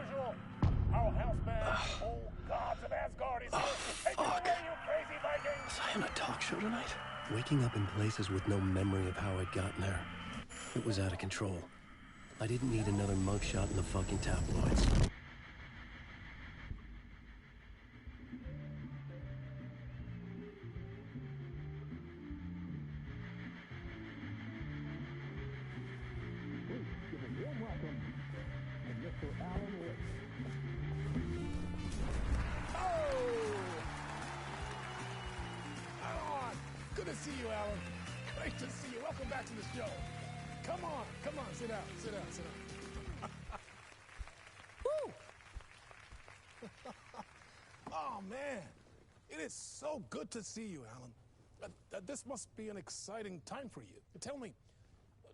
usual. Our housebound old gods of Asgard is here. Take it away, you crazy Vikings! Was I on a talk show tonight? Waking up in places with no memory of how I'd gotten there. It was out of control. I didn't need another mugshot in the fucking tabloids. Good to see you, Alan. Great to see you. Welcome back to the show. Come on, sit down. Woo! Oh, man. It is so good to see you, Alan. This must be an exciting time for you. Tell me,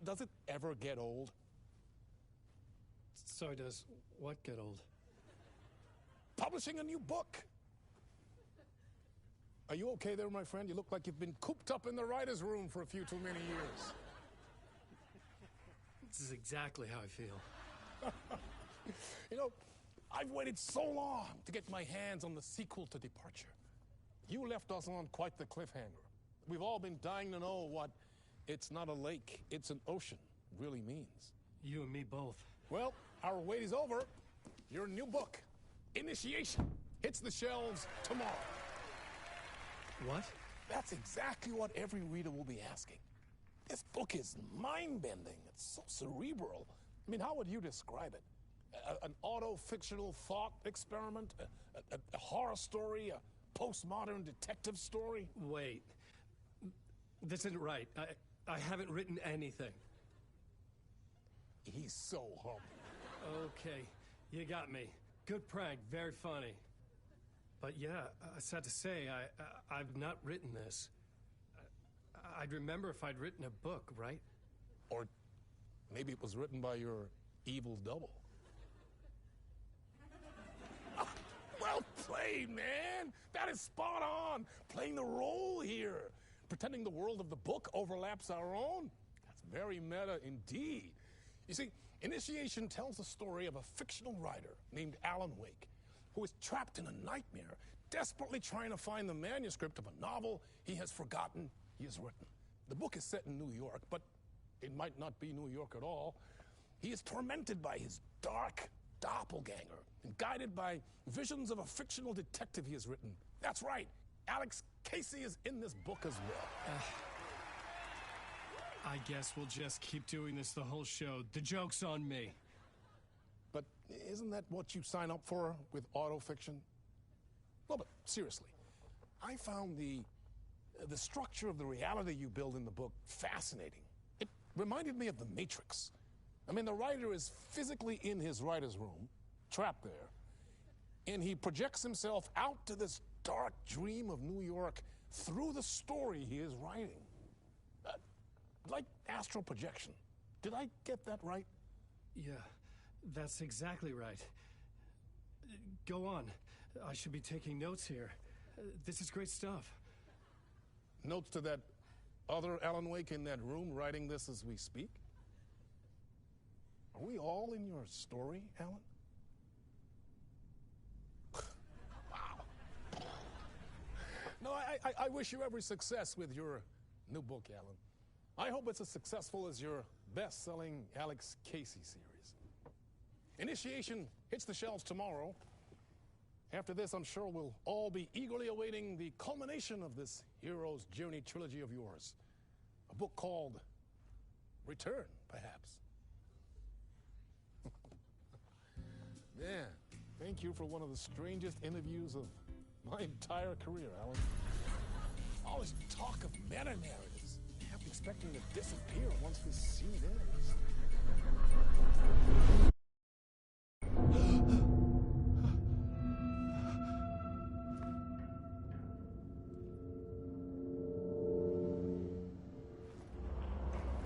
does it ever get old? Sorry, does what get old? Publishing a new book. Are you okay there, my friend? You look like you've been cooped up in the writer's room for a few too many years. This is exactly how I feel. You know, I've waited so long to get my hands on the sequel to Departure. You left us on quite the cliffhanger. We've all been dying to know what "it's not a lake, it's an ocean" really means. You and me both. Well, our wait is over. Your new book, Initiation, hits the shelves tomorrow. What? That's exactly what every reader will be asking. This book is mind-bending. It's so cerebral. I mean, how would you describe it? An auto-fictional thought experiment? A horror story? A postmodern detective story? Wait. This isn't right. I haven't written anything. He's so humble. Okay, you got me. Good prank, very funny. But yeah, sad to say, I've not written this. I'd remember if I'd written a book, right? Or maybe it was written by your evil double. Well played, man! That is spot on! Playing the role here. Pretending the world of the book overlaps our own. That's very meta indeed. You see, Initiation tells the story of a fictional writer named Alan Wake, who is trapped in a nightmare, desperately trying to find the manuscript of a novel he has forgotten he has written. The book is set in New York, but it might not be New York at all. He is tormented by his dark doppelganger and guided by visions of a fictional detective he has written. That's right, Alex Casey is in this book as well. I guess we'll just keep doing this the whole show. The joke's on me. But isn't that what you sign up for with autofiction? No, but seriously, I found the structure of the reality you build in the book fascinating. It reminded me of The Matrix. I mean, the writer is physically in his writer's room, trapped there, and he projects himself out to this dark dream of New York through the story he is writing. Like astral projection. Did I get that right? Yeah, that's exactly right. Go on. I should be taking notes here. This is great stuff. Notes to that other Alan Wake in that room writing this as we speak? Are we all in your story, Alan? Wow. No, I wish you every success with your new book, Alan. I hope it's as successful as your best-selling Alex Casey series. Initiation hits the shelves tomorrow. After this, I'm sure we'll all be eagerly awaiting the culmination of this hero's journey trilogy of yours. A book called Return, perhaps. Man, thank you for one of the strangest interviews of my entire career, Alan. All this talk of meta-narratives. I'm expecting to disappear once this scene ends.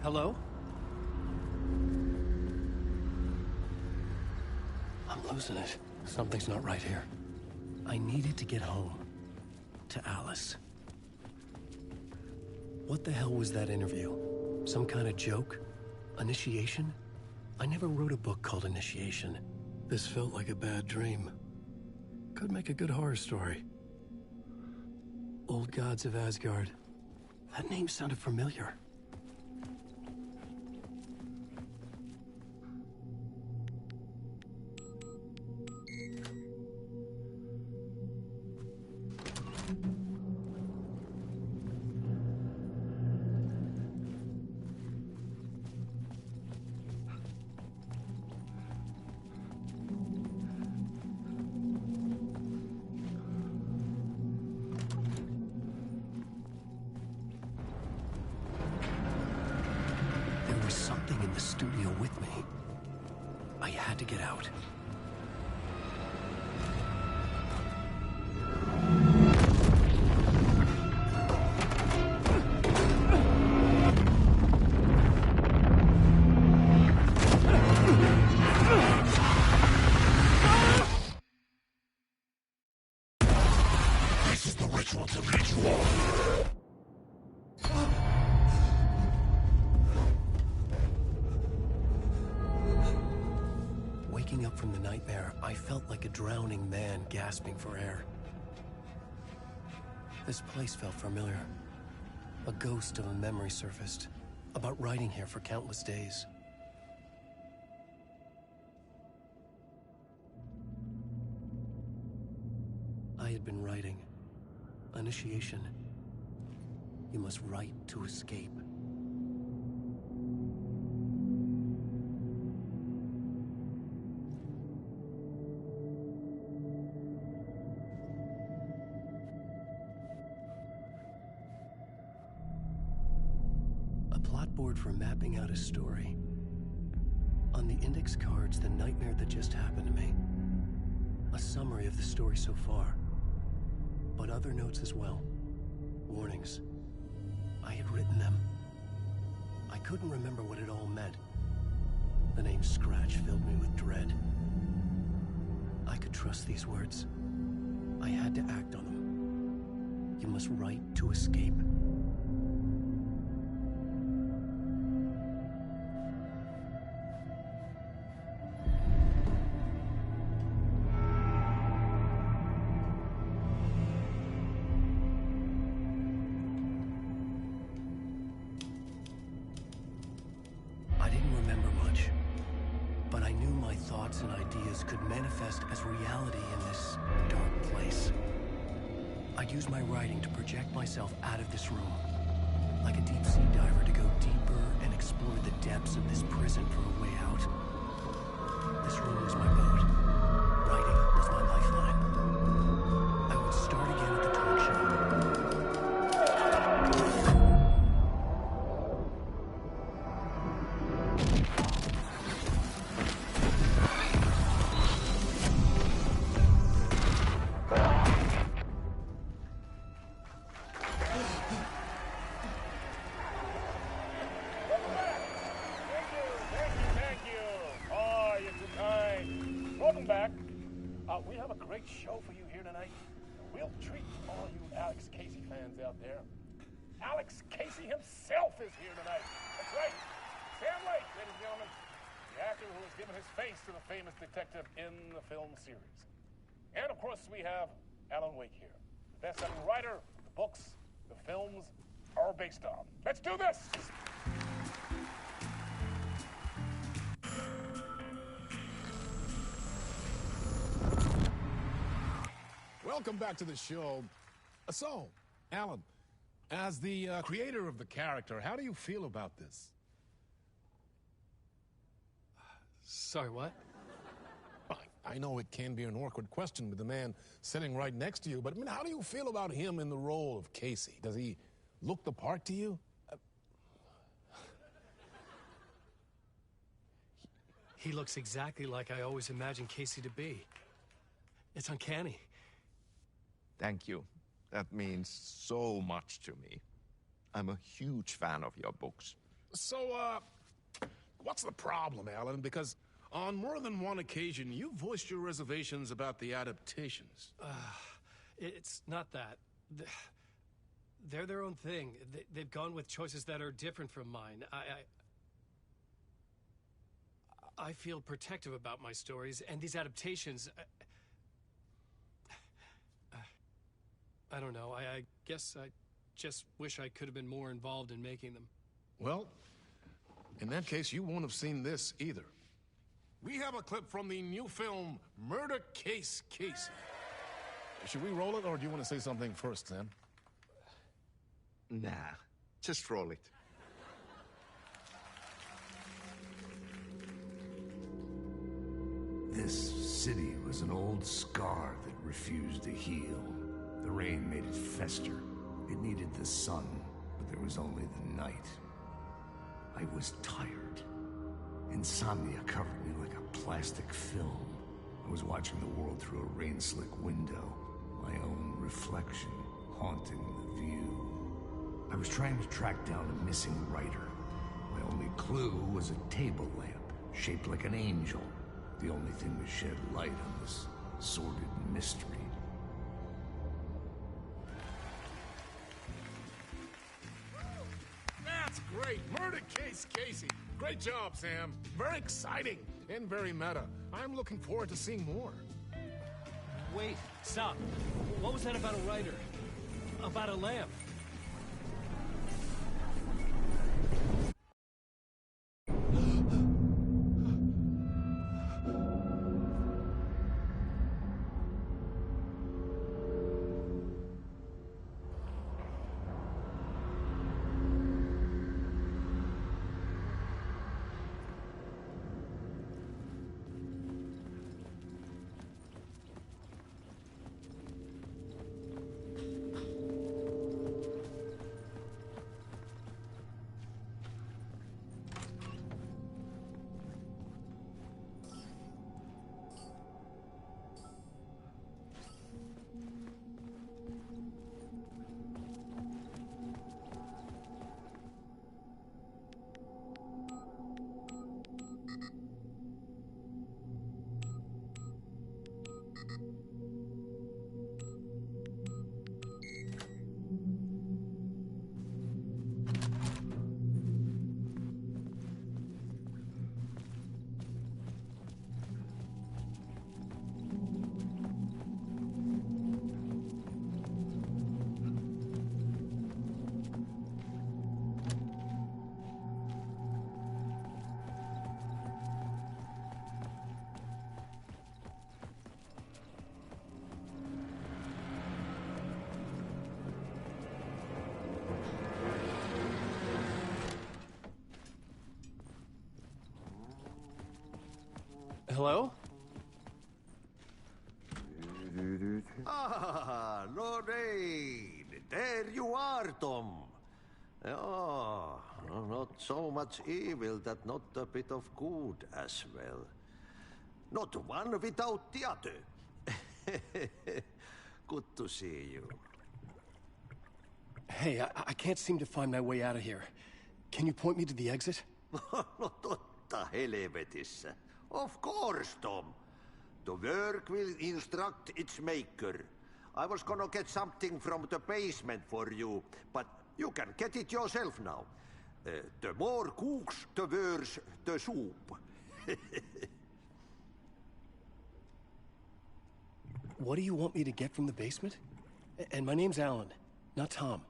Hello? I'm losing it. Something's not right here. I needed to get home. To Alice. What the hell was that interview? Some kind of joke? Initiation? I never wrote a book called Initiation. This felt like a bad dream. Could make a good horror story. Old Gods of Asgard. That name sounded familiar. Studio with me. I had to get out. This is the ritual to ritual. Waking up from the nightmare, I felt like a drowning man gasping for air. This place felt familiar. A ghost of a memory surfaced, about writing here for countless days. I had been writing. Initiation. You must write to escape. Board for mapping out a story. On the index cards, the nightmare that just happened to me. A summary of the story so far. But other notes as well. Warnings. I had written them. I couldn't remember what it all meant. The name Scratch filled me with dread. I could trust these words. I had to act on them. You must write to escape. Thoughts and ideas could manifest as reality in this dark place. I'd use my writing to project myself out of this room, like a deep-sea diver to go deeper and explore the depths of this prison for a way out. This room was my boat. Writing was my lifeline. I would start again at the talk show. We have a great show for you here tonight. We'll treat all you Alex Casey fans out there. Alex Casey himself is here tonight. That's right. Sam Lake, ladies and gentlemen. The actor who has given his face to the famous detective in the film series. And of course, we have Alan Wake here. The best-selling writer, the books, the films are based on. Let's do this! Welcome back to the show. So, Alan, as the creator of the character, how do you feel about this? Sorry, what? I know it can be an awkward question with the man sitting right next to you, but I mean, how do you feel about him in the role of Casey? Does he look the part to you? He looks exactly like I always imagined Casey to be. It's uncanny. Thank you. That means so much to me. I'm a huge fan of your books. So, what's the problem, Alan? Because on more than one occasion, you voiced your reservations about the adaptations. It's not that. They're their own thing. They've gone with choices that are different from mine. I feel protective about my stories, and these adaptations... I don't know. I guess I just wish I could have been more involved in making them. Well, in that case, you won't have seen this either. We have a clip from the new film, Murder Case Casey. Should we roll it, or do you want to say something first, Sam? Nah, just roll it. This city was an old scar that refused to heal. The rain made it fester. It needed the sun, but there was only the night. I was tired. Insomnia covered me like a plastic film. I was watching the world through a rain-slick window, my own reflection haunting the view. I was trying to track down a missing writer. My only clue was a table lamp, shaped like an angel. The only thing that shed light on this sordid mystery. That's great! Murder Case Casey! Great job, Sam. Very exciting and very meta. I'm looking forward to seeing more. Wait, stop. What was that about a writer? About a lamp? Hello? Ah, Lorraine! There you are, Tom. Oh, not so much evil that not a bit of good as well. Not one without the other. Good to see you. Hey, I can't seem to find my way out of here. Can you point me to the exit? No totta helvetissä. Of course, Tom. The work will instruct its maker. I was gonna get something from the basement for you, but you can get it yourself now. The more cooks, the worse the soup. What do you want me to get from the basement? And my name's Alan, not Tom.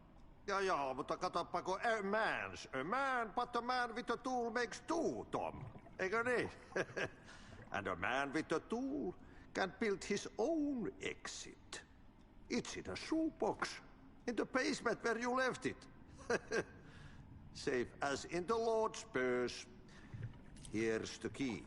Ja, mutta katsopako a man, but a man with a tool makes two, Tom. Eikö niin? And a man with a tool can build his own exit. It's in a shoebox, in the basement where you left it. Safe as in the Lord's purse. Here's the key.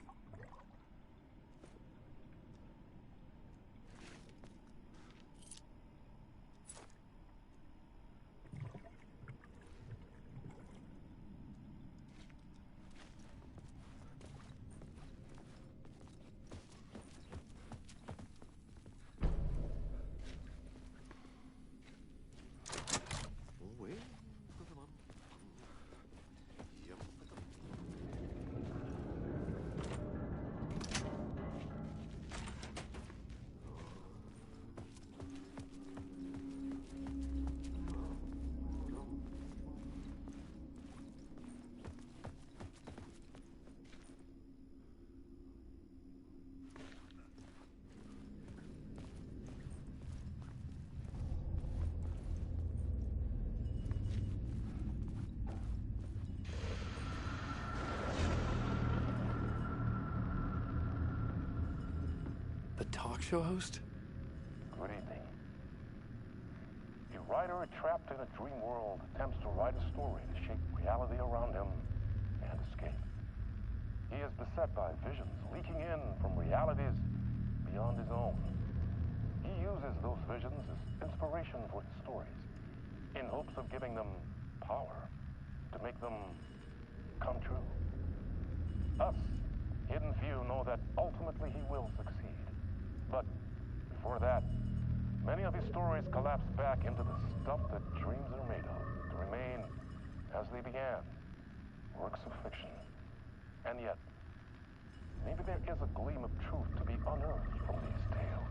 A talk show host? Good evening. A writer trapped in a dream world attempts to write a story to shape reality around him and escape. He is beset by visions leaking in from realities beyond his own. He uses those visions as inspiration for his stories, in hopes of giving them power, to make them come true. Us, hidden few, know that ultimately he will succeed. But before that, many of his stories collapse back into the stuff that dreams are made of, to remain as they began, works of fiction. And yet, maybe there is a gleam of truth to be unearthed from these tales.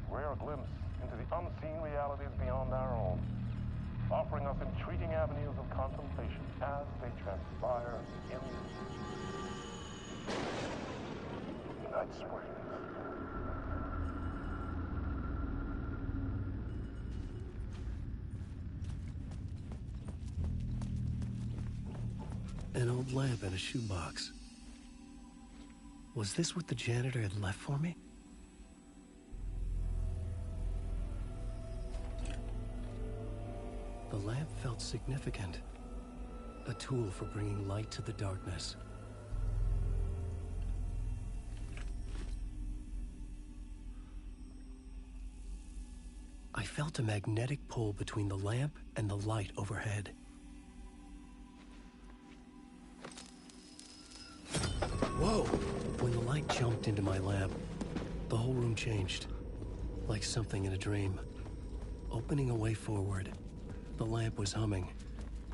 A rare glimpse into the unseen realities beyond our own, offering us intriguing avenues of contemplation as they transpire in Night Springs. An old lamp in a shoebox. Was this what the janitor had left for me? The lamp felt significant. A tool for bringing light to the darkness. I felt a magnetic pull between the lamp and the light overhead. Whoa! When the light jumped into my lamp, the whole room changed. Like something in a dream. Opening a way forward. The lamp was humming.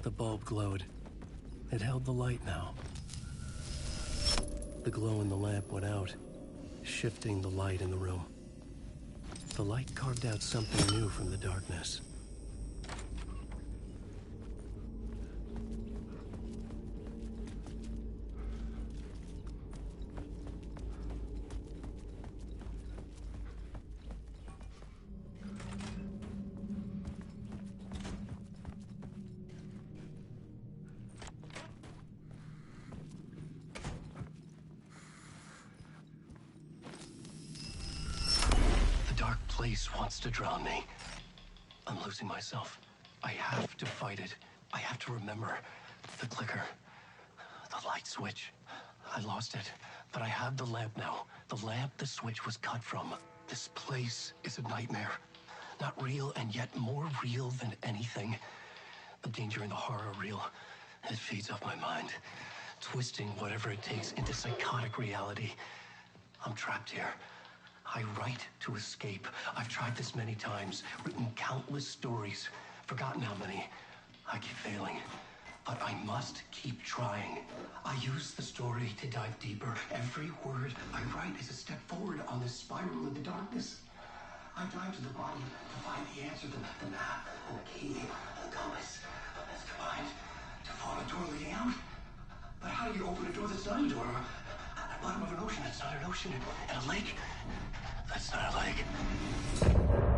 The bulb glowed. It held the light now. The glow in the lamp went out, shifting the light in the room. The light carved out something new from the darkness. Place wants to drown me. I'm losing myself. I have to fight it. I have to remember. The clicker. The light switch. I lost it, but I have the lamp now. The lamp the switch was cut from. This place is a nightmare. Not real, and yet more real than anything. The danger and the horror are real. It feeds off my mind, twisting whatever it takes into psychotic reality. I'm trapped here. I write to escape. I've tried this many times, written countless stories, forgotten how many. I keep failing, but I must keep trying. I use the story to dive deeper. Every word I write is a step forward on this spiral in the darkness. I dive to the body to find the answer, the map, and the key, the compass. That's combined to form a door leading out. But how do you open a door that's not a door? At the bottom of an ocean that's not an ocean, and a lake that's not a lake.